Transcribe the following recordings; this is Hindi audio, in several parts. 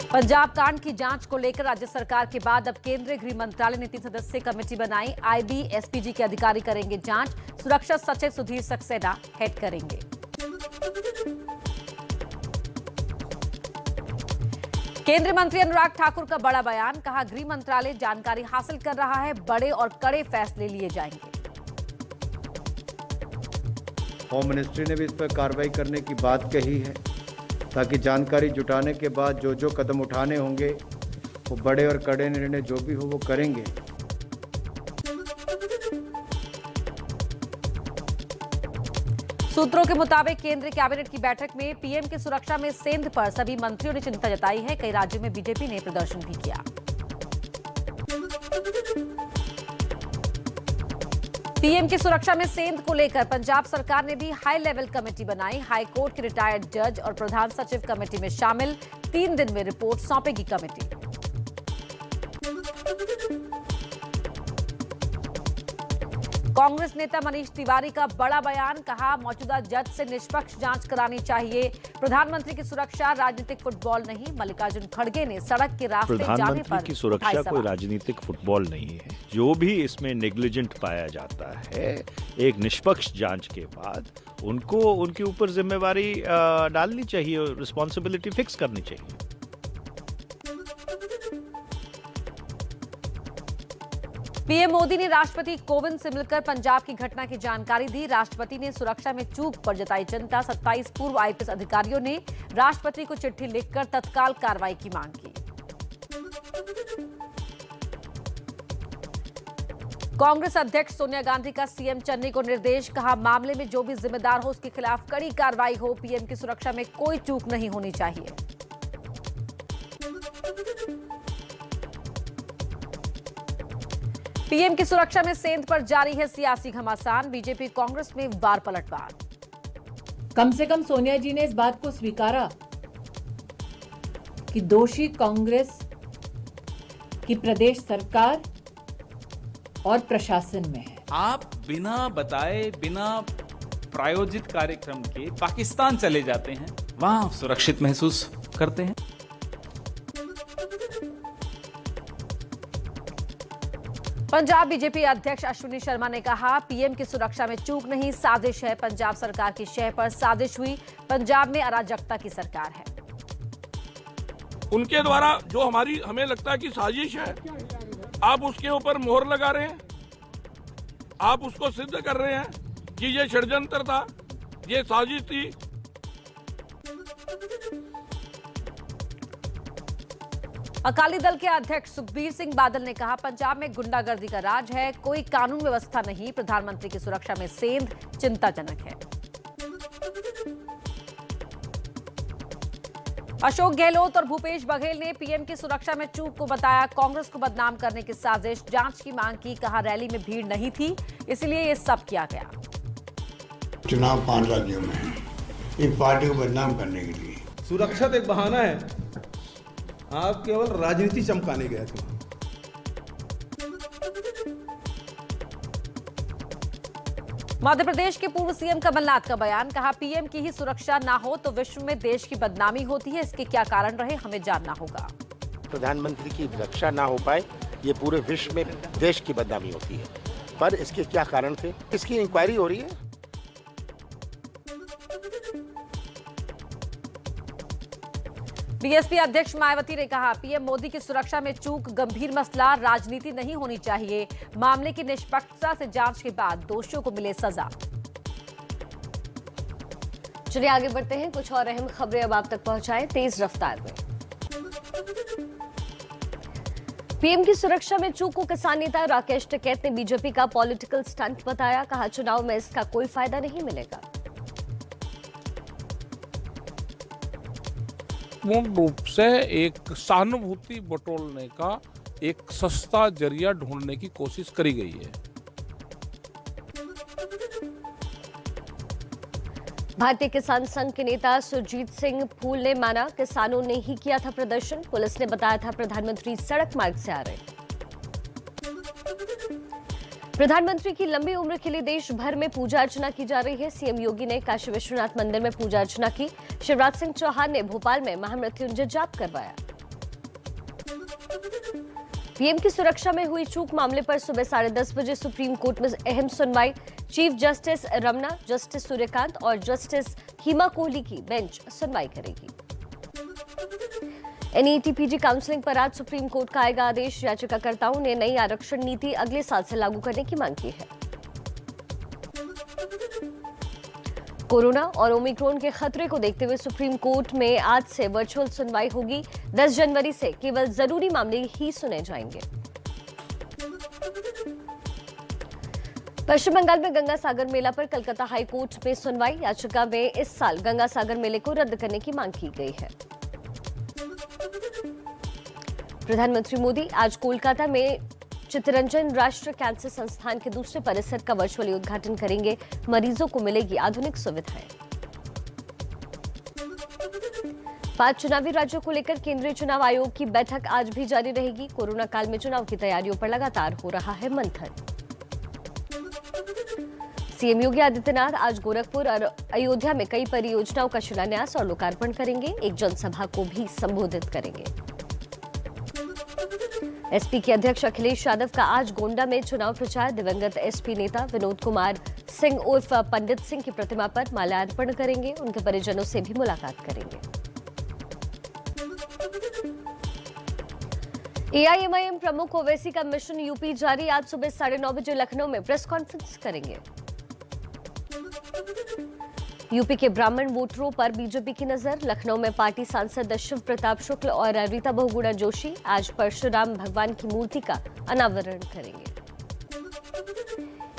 पंजाब कांड की जांच को लेकर राज्य सरकार के बाद अब केंद्रीय गृह मंत्रालय ने 3 सदस्यीय कमेटी बनाई। आईबी एसपीजी के अधिकारी करेंगे जांच। सुरक्षा सचिव सुधीर सक्सेना हेड करेंगे। केंद्रीय मंत्री अनुराग ठाकुर का बड़ा बयान, कहा गृह मंत्रालय जानकारी हासिल कर रहा है, बड़े और कड़े फैसले लिए जाएंगे। होम मिनिस्ट्री ने भी इस पर कार्रवाई करने की बात कही है, ताकि जानकारी जुटाने के बाद जो जो कदम उठाने होंगे वो बड़े और कड़े निर्णय जो भी हो वो करेंगे। सूत्रों के मुताबिक केंद्रीय कैबिनेट की बैठक में पीएम की सुरक्षा में सेंध पर सभी मंत्रियों ने चिंता जताई है। कई राज्यों में बीजेपी ने प्रदर्शन भी किया। पीएम की सुरक्षा में सेंध को लेकर पंजाब सरकार ने भी हाई लेवल कमेटी बनाई। हाई कोर्ट के रिटायर्ड जज और प्रधान सचिव कमेटी में शामिल। 3 दिन में रिपोर्ट सौंपेगी कमेटी। कांग्रेस नेता मनीष तिवारी का बड़ा बयान, कहा मौजूदा जज से निष्पक्ष जांच करानी चाहिए। प्रधानमंत्री की सुरक्षा राजनीतिक फुटबॉल नहीं। मल्लिकार्जुन खड़गे ने सड़क के रास्ते जाने पर प्रधानमंत्री की सुरक्षा कोई राजनीतिक फुटबॉल नहीं है। जो भी इसमें नेग्लिजेंट पाया जाता है, एक निष्पक्ष जांच के बाद उनको उनके ऊपर जिम्मेवारी डालनी चाहिए, रिस्पॉन्सिबिलिटी फिक्स करनी चाहिए। पीएम मोदी ने राष्ट्रपति कोविंद से मिलकर पंजाब की घटना की जानकारी दी। राष्ट्रपति ने सुरक्षा में चूक पर जताई चिंता। 27 पूर्व आईपीएस अधिकारियों ने राष्ट्रपति को चिट्ठी लिखकर तत्काल कार्रवाई की मांग की। कांग्रेस अध्यक्ष सोनिया गांधी का सीएम चन्नी को निर्देश, कहा मामले में जो भी जिम्मेदार हो उसके खिलाफ कड़ी कार्रवाई हो। पीएम की सुरक्षा में कोई चूक नहीं होनी चाहिए। पीएम की सुरक्षा में सेंध पर जारी है सियासी घमासान। बीजेपी कांग्रेस में बार पलटवार। कम से कम सोनिया जी ने इस बात को स्वीकारा कि दोषी कांग्रेस की प्रदेश सरकार और प्रशासन में है। आप बिना बताए, बिना प्रायोजित कार्यक्रम के पाकिस्तान चले जाते हैं, वहां सुरक्षित महसूस करते हैं। पंजाब बीजेपी अध्यक्ष अश्विनी शर्मा ने कहा पीएम की सुरक्षा में चूक नहीं, साजिश है। पंजाब सरकार की शह पर साजिश हुई। पंजाब में अराजकता की सरकार है। उनके द्वारा जो हमें लगता है कि साजिश है, आप उसके ऊपर मोहर लगा रहे हैं, आप उसको सिद्ध कर रहे हैं कि ये षड्यंत्र था, ये साजिश थी। अकाली दल के अध्यक्ष सुखबीर सिंह बादल ने कहा पंजाब में गुंडागर्दी का राज है, कोई कानून व्यवस्था नहीं। प्रधानमंत्री की सुरक्षा में सेंध चिंताजनक है। अशोक गहलोत और भूपेश बघेल ने पीएम की सुरक्षा में चूक को बताया कांग्रेस को बदनाम करने की साजिश। जांच की मांग की, कहा रैली में भीड़ नहीं थी इसलिए ये सब किया गया। चुनाव 5 राज्यों में है, इन पार्टी को बदनाम करने के लिए। सुरक्षा एक बहाना है, आप केवल राजनीति चमकाने गए थे। मध्य प्रदेश के पूर्व सीएम कमलनाथ का बयान, कहा पीएम की ही सुरक्षा ना हो तो विश्व में देश की बदनामी होती है। इसके क्या कारण रहे हमें जानना होगा। प्रधानमंत्री की रक्षा ना हो पाए, ये पूरे विश्व में देश की बदनामी होती है, पर इसके क्या कारण थे, इसकी इंक्वायरी हो रही है। बीएसपी अध्यक्ष मायावती ने कहा पीएम मोदी की सुरक्षा में चूक गंभीर मसला, राजनीति नहीं होनी चाहिए। मामले की निष्पक्षता से जांच के बाद दोषियों को मिले सजा। चलिए आगे बढ़ते हैं, कुछ और अहम खबरें अब आप तक पहुंचाएं तेज रफ्तार में। पीएम की सुरक्षा में चूक को किसान नेता राकेश टिकैत ने बीजेपी का पॉलिटिकल स्टंट बताया। कहा चुनाव में इसका कोई फायदा नहीं मिलेगा। पूर्ण रूप से एक सहानुभूति बटोरने का एक सस्ता जरिया ढूंढने की कोशिश करी गई है। भारतीय किसान संघ के नेता सुरजीत सिंह फूल ने माना किसानों ने ही किया था प्रदर्शन। पुलिस ने बताया था प्रधानमंत्री सड़क मार्ग से आ रहे। प्रधानमंत्री की लंबी उम्र के लिए देश भर में पूजा अर्चना की जा रही है। सीएम योगी ने काशी विश्वनाथ मंदिर में पूजा अर्चना की। शिवराज सिंह चौहान ने भोपाल में महामृत्युंजय जाप करवाया। पीएम की सुरक्षा में हुई चूक मामले पर सुबह 10:30 बजे सुप्रीम कोर्ट में अहम सुनवाई। Chief justice Ramana, justice Suryakant और जस्टिस हिमा कोहली की बेंच सुनवाई करेगी। एनईटी पीजी काउंसलिंग पर आज सुप्रीम कोर्ट का आएगा आदेश। याचिकाकर्ताओं ने नई आरक्षण नीति अगले साल से लागू करने की मांग की है। कोरोना और ओमिक्रॉन के खतरे को देखते हुए सुप्रीम कोर्ट में आज से वर्चुअल सुनवाई होगी। 10 जनवरी से केवल जरूरी मामले ही सुने जाएंगे। पश्चिम बंगाल में गंगा सागर मेला पर कलकत्ता हाई कोर्ट में सुनवाई। याचिका में इस साल गंगा सागर मेले को रद्द करने की मांग की गई है। प्रधानमंत्री मोदी आज कोलकाता में चित्तरंजन राष्ट्रीय कैंसर संस्थान के दूसरे परिसर का वर्चुअली उद्घाटन करेंगे। मरीजों को मिलेगी आधुनिक सुविधाएं। 5 चुनावी राज्यों को लेकर केंद्रीय चुनाव आयोग की बैठक आज भी जारी रहेगी। कोरोना काल में चुनाव की तैयारियों पर लगातार हो रहा है मंथन। सीएम योगी आदित्यनाथ आज गोरखपुर और अयोध्या में कई परियोजनाओं का शिलान्यास और लोकार्पण करेंगे। एक जनसभा को भी संबोधित करेंगे। एसपी के अध्यक्ष अखिलेश यादव का आज गोंडा में चुनाव प्रचार। दिवंगत एसपी नेता विनोद कुमार सिंह उर्फ पंडित सिंह की प्रतिमा पर माल्यार्पण करेंगे। उनके परिजनों से भी मुलाकात करेंगे। एआईएमआईएम प्रमुख ओवैसी का मिशन यूपी जारी। आज सुबह 9:30 बजे लखनऊ में प्रेस कॉन्फ्रेंस करेंगे। यूपी के ब्राह्मण वोटरों पर बीजेपी की नजर। लखनऊ में पार्टी सांसद शिव प्रताप शुक्ल और रीता बहुगुणा जोशी आज परशुराम भगवान की मूर्ति का अनावरण करेंगे।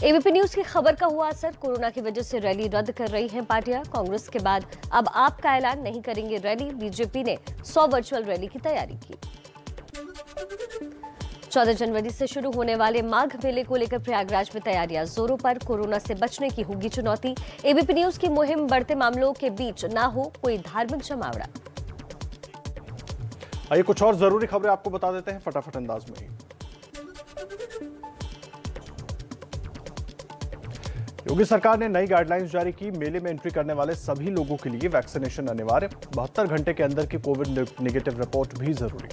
एबीपी न्यूज की खबर का हुआ असर। कोरोना की वजह से रैली रद्द कर रही हैं पार्टियां। कांग्रेस के बाद अब आप का ऐलान, नहीं करेंगे रैली। बीजेपी ने 100 वर्चुअल रैली की तैयारी की। 14 जनवरी से शुरू होने वाले माघ मेले को लेकर प्रयागराज में तैयारियां जोरों पर। कोरोना से बचने की होगी चुनौती। एबीपी न्यूज की मुहिम बढ़ते मामलों के बीच ना हो कोई धार्मिक जमावड़ा। आइए कुछ और जरूरी खबरें आपको बता देते हैं फटाफट अंदाज में ही। योगी सरकार ने नई गाइडलाइंस जारी की। मेले में एंट्री करने वाले सभी लोगों के लिए वैक्सीनेशन अनिवार्य। 72 घंटे के अंदर की कोविड नेगेटिव रिपोर्ट भी जरूरी।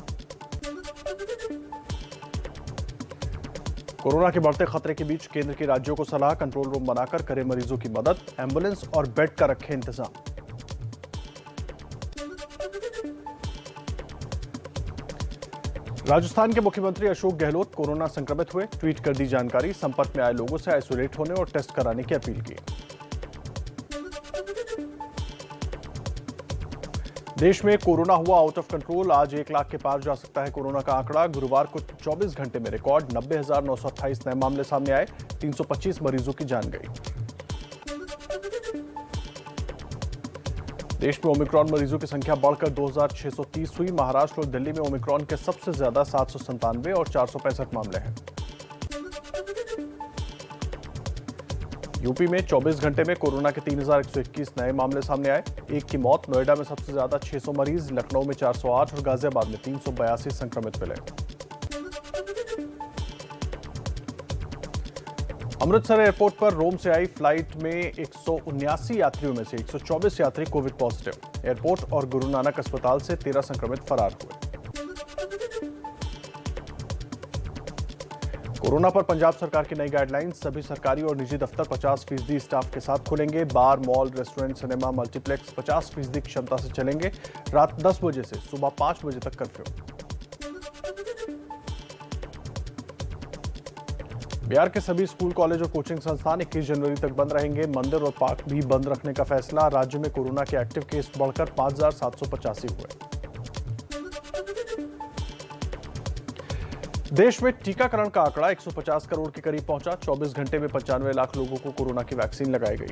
कोरोना के बढ़ते खतरे के बीच केंद्र की राज्यों को सलाह, कंट्रोल रूम बनाकर करें मरीजों की मदद। एम्बुलेंस और बेड का रखें इंतजाम। राजस्थान के मुख्यमंत्री अशोक गहलोत कोरोना संक्रमित हुए। ट्वीट कर दी जानकारी। संपर्क में आए लोगों से आइसोलेट होने और टेस्ट कराने की अपील की। देश में कोरोना हुआ आउट ऑफ कंट्रोल। आज 1 लाख के पार जा सकता है कोरोना का आंकड़ा। गुरुवार को 24 घंटे में रिकॉर्ड 90,928 नए मामले सामने आए। 325 मरीजों की जान गई। देश में ओमिक्रॉन मरीजों की संख्या बढ़कर 2,630 हुई। महाराष्ट्र और दिल्ली में ओमिक्रॉन के सबसे ज्यादा 797 और 465 मामले हैं। यूपी में 24 घंटे में कोरोना के 3,121 नए मामले सामने आए। 1 की मौत। नोएडा में सबसे ज्यादा 600 मरीज। लखनऊ में 408 और गाजियाबाद में 382 संक्रमित मिले। अमृतसर एयरपोर्ट पर रोम से आई फ्लाइट में 179 यात्रियों में से 124 यात्री कोविड पॉजिटिव। एयरपोर्ट और गुरु नानक अस्पताल से 13 संक्रमित फरार हुए। कोरोना पर पंजाब सरकार की नई गाइडलाइंस। सभी सरकारी और निजी दफ्तर 50% स्टाफ के साथ खुलेंगे। बार, मॉल, रेस्टोरेंट, सिनेमा, मल्टीप्लेक्स 50% क्षमता से चलेंगे। रात 10 बजे से सुबह 5 बजे तक कर्फ्यू। बिहार के सभी स्कूल, कॉलेज और कोचिंग संस्थान 21 जनवरी तक बंद रहेंगे। मंदिर और पार्क भी बंद रखने का फैसला। राज्य में कोरोना के एक्टिव केस बढ़कर 5,785 हुए। देश में टीकाकरण का आंकड़ा 150 करोड़ के करीब पहुंचा। 24 घंटे में 95 लाख लोगों को कोरोना की वैक्सीन लगाई गई।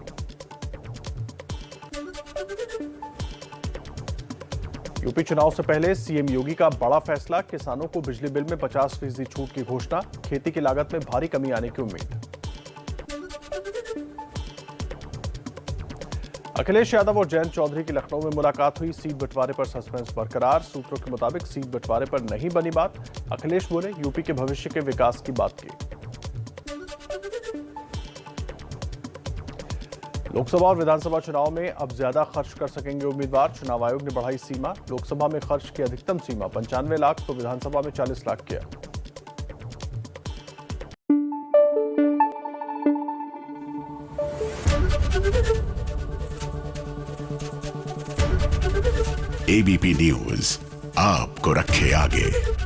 यूपी चुनाव से पहले सीएम योगी का बड़ा फैसला। किसानों को बिजली बिल में 50% छूट की घोषणा। खेती की लागत में भारी कमी आने की उम्मीद। अखिलेश यादव और जयंत चौधरी की लखनऊ में मुलाकात हुई। सीट बंटवारे पर सस्पेंस बरकरार। सूत्रों के मुताबिक सीट बंटवारे पर नहीं बनी बात। अखिलेश बोले यूपी के भविष्य के विकास की बात की। लोकसभा और विधानसभा चुनाव में अब ज्यादा खर्च कर सकेंगे उम्मीदवार। चुनाव आयोग ने बढ़ाई सीमा। लोकसभा में खर्च की अधिकतम सीमा 95 लाख तो विधानसभा में 40 लाख किया। एबीपी न्यूज आपको रखे आगे।